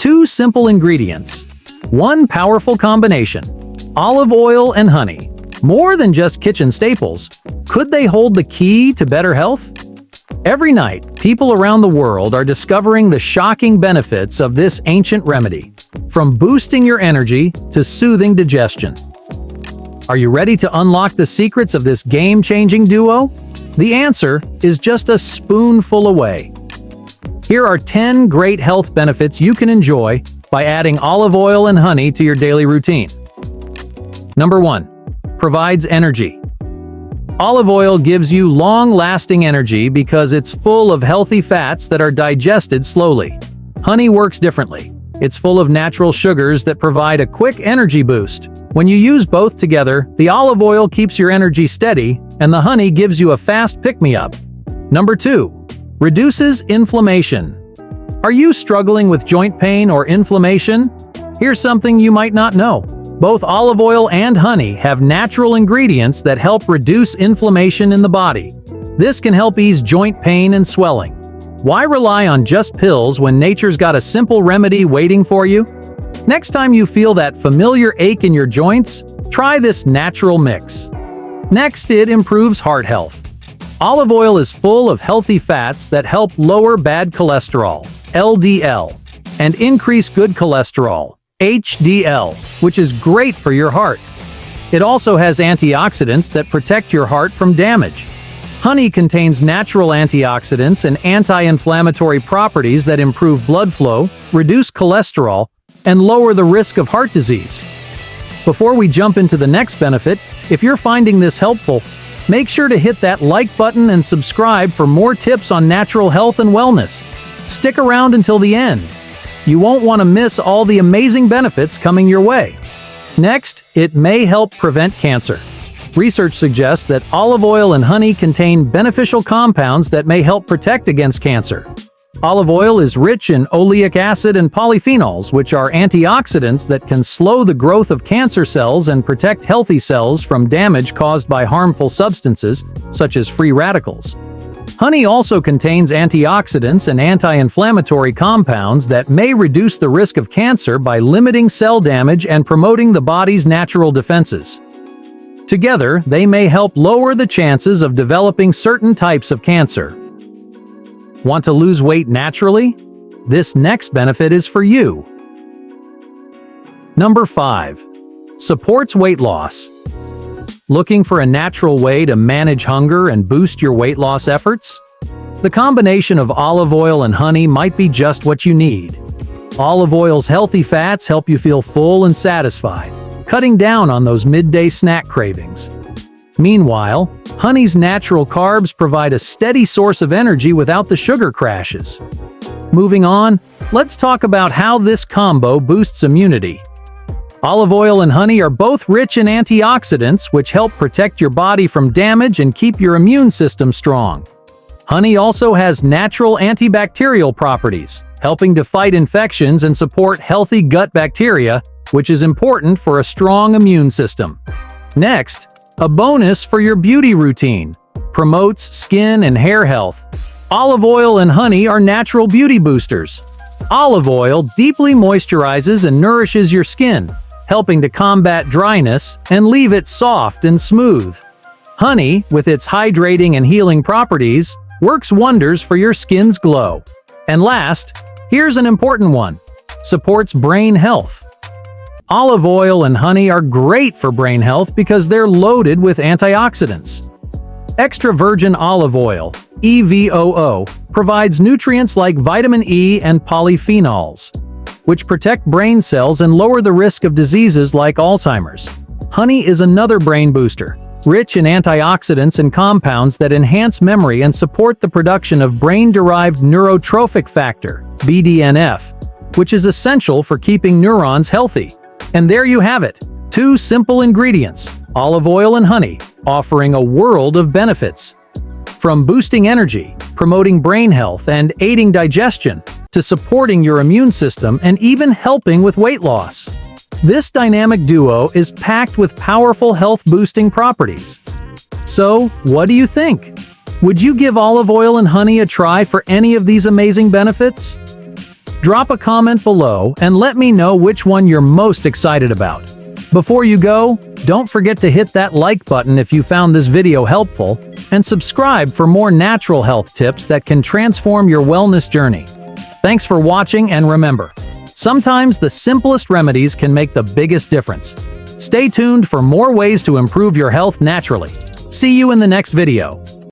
2 simple ingredients. 1 powerful combination. Olive oil and honey. More than just kitchen staples. Could they hold the key to better health? Every night, people around the world are discovering the shocking benefits of this ancient remedy, from boosting your energy to soothing digestion. Are you ready to unlock the secrets of this game-changing duo? The answer is just a spoonful away. Here are 10 great health benefits you can enjoy by adding olive oil and honey to your daily routine. Number 1. Provides energy. Olive oil gives you long-lasting energy because it's full of healthy fats that are digested slowly. Honey works differently. It's full of natural sugars that provide a quick energy boost. When you use both together, the olive oil keeps your energy steady, and the honey gives you a fast pick-me-up. Number 2. Reduces inflammation. Are you struggling with joint pain or inflammation? Here's something you might not know. Both olive oil and honey have natural ingredients that help reduce inflammation in the body. This can help ease joint pain and swelling. Why rely on just pills when nature's got a simple remedy waiting for you? Next time you feel that familiar ache in your joints, try this natural mix. Next, it improves heart health. Olive oil is full of healthy fats that help lower bad cholesterol, LDL, and increase good cholesterol, HDL, which is great for your heart. It also has antioxidants that protect your heart from damage. Honey contains natural antioxidants and anti-inflammatory properties that improve blood flow, reduce cholesterol, and lower the risk of heart disease. Before we jump into the next benefit, if you're finding this helpful, make sure to hit that like button and subscribe for more tips on natural health and wellness. Stick around until the end. You won't want to miss all the amazing benefits coming your way. Next, it may help prevent cancer. Research suggests that olive oil and honey contain beneficial compounds that may help protect against cancer. Olive oil is rich in oleic acid and polyphenols, which are antioxidants that can slow the growth of cancer cells and protect healthy cells from damage caused by harmful substances, such as free radicals. Honey also contains antioxidants and anti-inflammatory compounds that may reduce the risk of cancer by limiting cell damage and promoting the body's natural defenses. Together, they may help lower the chances of developing certain types of cancer. Want to lose weight naturally? This next benefit is for you. Number 5. Supports weight loss. Looking for a natural way to manage hunger and boost your weight loss efforts? The combination of olive oil and honey might be just what you need. Olive oil's healthy fats help you feel full and satisfied, cutting down on those midday snack cravings. Meanwhile, honey's natural carbs provide a steady source of energy without the sugar crashes. Moving on, let's talk about how this combo boosts immunity. Olive oil and honey are both rich in antioxidants, which help protect your body from damage and keep your immune system strong. Honey also has natural antibacterial properties, helping to fight infections and support healthy gut bacteria, which is important for a strong immune system. Next, a bonus for your beauty routine. Promotes skin and hair health. Olive oil and honey are natural beauty boosters. Olive oil deeply moisturizes and nourishes your skin, helping to combat dryness and leave it soft and smooth. Honey, with its hydrating and healing properties, works wonders for your skin's glow. And last, here's an important one. Supports brain health. Olive oil and honey are great for brain health because they're loaded with antioxidants. Extra virgin olive oil, EVOO, provides nutrients like vitamin E and polyphenols, which protect brain cells and lower the risk of diseases like Alzheimer's. Honey is another brain booster, rich in antioxidants and compounds that enhance memory and support the production of brain-derived neurotrophic factor, BDNF, which is essential for keeping neurons healthy. And there you have it, 2 simple ingredients, olive oil and honey, offering a world of benefits. From boosting energy, promoting brain health, and aiding digestion, to supporting your immune system and even helping with weight loss. This dynamic duo is packed with powerful health-boosting properties. So, what do you think? Would you give olive oil and honey a try for any of these amazing benefits? Drop a comment below and let me know which one you're most excited about. Before you go, don't forget to hit that like button if you found this video helpful, and subscribe for more natural health tips that can transform your wellness journey. Thanks for watching, and remember, sometimes the simplest remedies can make the biggest difference. Stay tuned for more ways to improve your health naturally. See you in the next video.